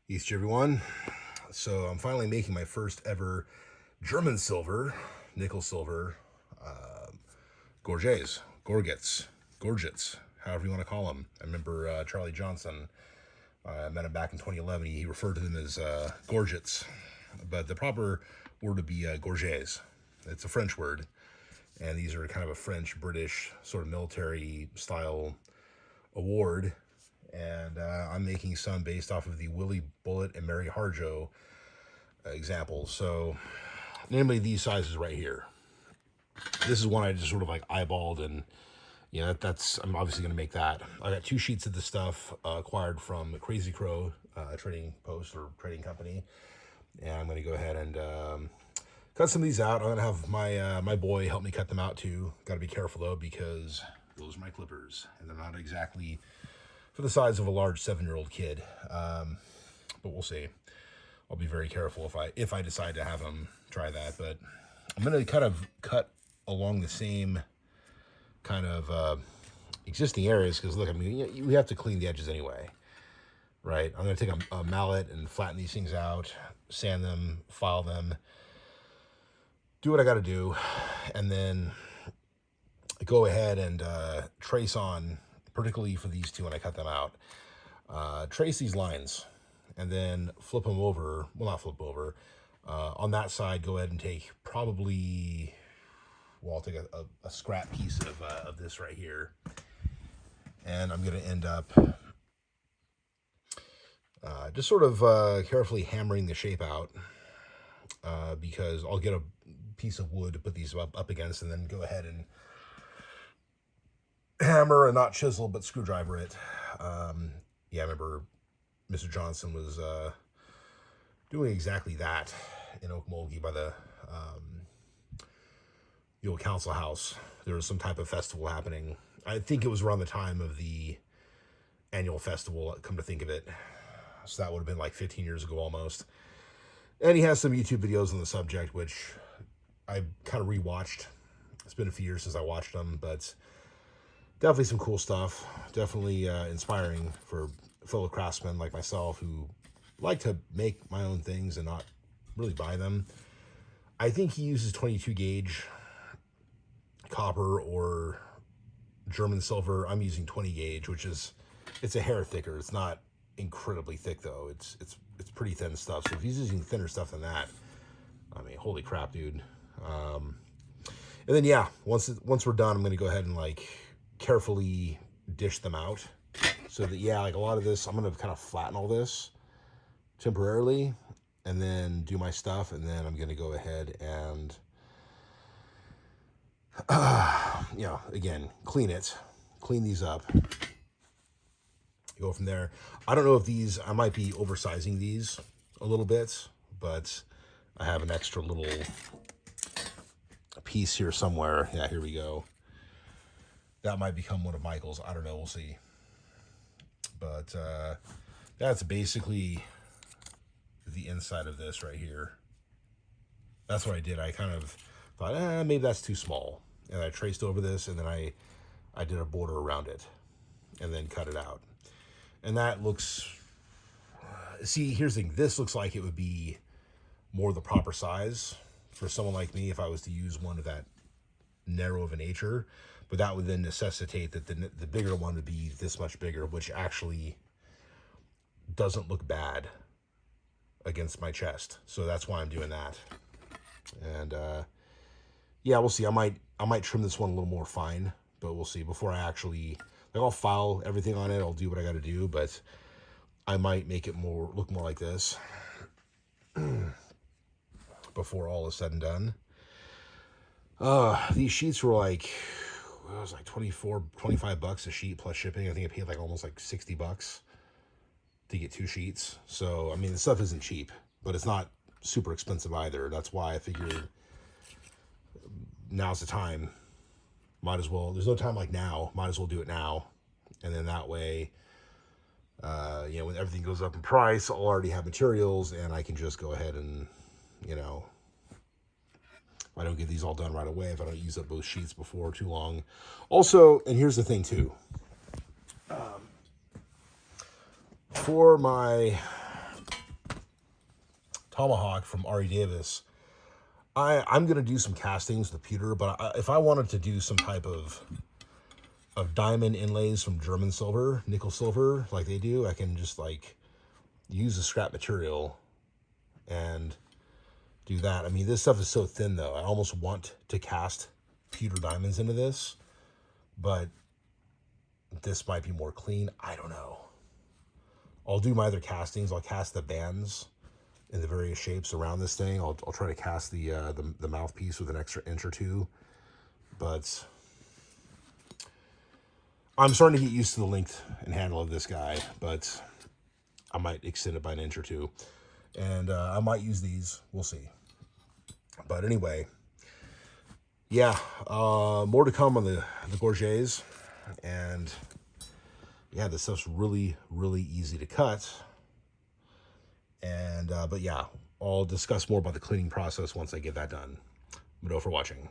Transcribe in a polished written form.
East everyone. So I'm finally making my first ever German silver, nickel silver, Gorgets, however you want to call them. I remember Charlie Johnson. I met him back in 2011. He referred to them as Gorgets, but the proper word would be Gorgets. It's a French word, and these are kind of a French-British sort of military style award. And I'm making some based off of the Willie Bullet and Mary Harjo examples. So, namely these sizes right here. This is one I just sort of like eyeballed, and that's I'm obviously going to make that. I got 2 sheets of this stuff acquired from Crazy Crow trading post or trading company, and I'm going to go ahead and cut some of these out. I'm going to have my boy help me cut them out too. Got to be careful though, because those are my clippers, and they're not exactly for the size of a large 7-year-old kid, but we'll see. I'll be very careful if I decide to have him try that. But I'm going to kind of cut along the same kind of existing areas, because look, I mean, you have to clean the edges anyway, right? I'm going to take a mallet and flatten these things out, sand them, file them, do what I got to do, and then go ahead and trace on, particularly for these two when I cut them out, trace these lines and then flip them over. Well, not flip over. On that side, go ahead and take probably, well, I'll take a scrap piece of this right here. And I'm going to end up just sort of carefully hammering the shape out, because I'll get a piece of wood to put these up against, and then go ahead and hammer and not chisel, but screwdriver it. Yeah, I remember Mr. Johnson was doing exactly that in Muscogee by the old council house. There was some type of festival happening. I think it was around the time of the annual festival, come to think of it. So that would have been like 15 years ago almost. And he has some YouTube videos on the subject, which I kind of rewatched. It's been a few years since I watched them, but definitely some cool stuff. Definitely inspiring for fellow craftsmen like myself who like to make my own things and not really buy them. I think he uses 22 gauge copper or German silver. I'm using 20 gauge, which is, it's a hair thicker. It's not incredibly thick though. It's pretty thin stuff. So if he's using thinner stuff than that, I mean, holy crap, dude. And then yeah, once we're done, I'm gonna go ahead and like carefully dish them out, so that, yeah, like a lot of this, I'm gonna kind of flatten all this temporarily and then do my stuff, and then I'm gonna go ahead and again, clean these up, go from there. I don't know if these, I might be oversizing these a little bit, but I have an extra little piece here somewhere. Yeah, here we go. That might become one of Michael's. I don't know. We'll see. But that's basically the inside of this right here. That's what I did. I kind of thought, maybe that's too small. And I traced over this, and then I did a border around it, and then cut it out. And that looks, see, here's the thing. This looks like it would be more the proper size for someone like me if I was to use one of that narrow of a nature. But that would then necessitate that the bigger one would be this much bigger, which actually doesn't look bad against my chest. So that's why I'm doing that. And yeah, we'll see. I might trim this one a little more fine, but we'll see. Before I actually, like, I'll file everything on it. I'll do what I got to do, but I might make it look more like this before all is said and done. These sheets were like, it was like 25 bucks a sheet plus shipping. I think I paid like almost like 60 bucks to get 2 sheets. So, I mean, the stuff isn't cheap, but it's not super expensive either. That's why I figured now's the time. Might as well, there's no time like now. Might as well do it now. And then that way, when everything goes up in price, I'll already have materials, and I can just go ahead and, I don't get these all done right away, if I don't use up both sheets before too long. Also, and here's the thing too. For my tomahawk from Ari Davis. I'm gonna do some castings with pewter, but if I wanted to do some type of diamond inlays from German silver, nickel silver, like they do, I can just like use the scrap material and do that. I mean, this stuff is so thin though. I almost want to cast pewter diamonds into this, but this might be more clean. I don't know. I'll do my other castings. I'll cast the bands in the various shapes around this thing. I'll try to cast the mouthpiece with an extra inch or two, but I'm starting to get used to the length and handle of this guy, but I might extend it by an inch or two, and I might use these. We'll see. But anyway, yeah, more to come on the Gorgets, and yeah, this stuff's really, really easy to cut. And, but yeah, I'll discuss more about the cleaning process once I get that done. But for watching.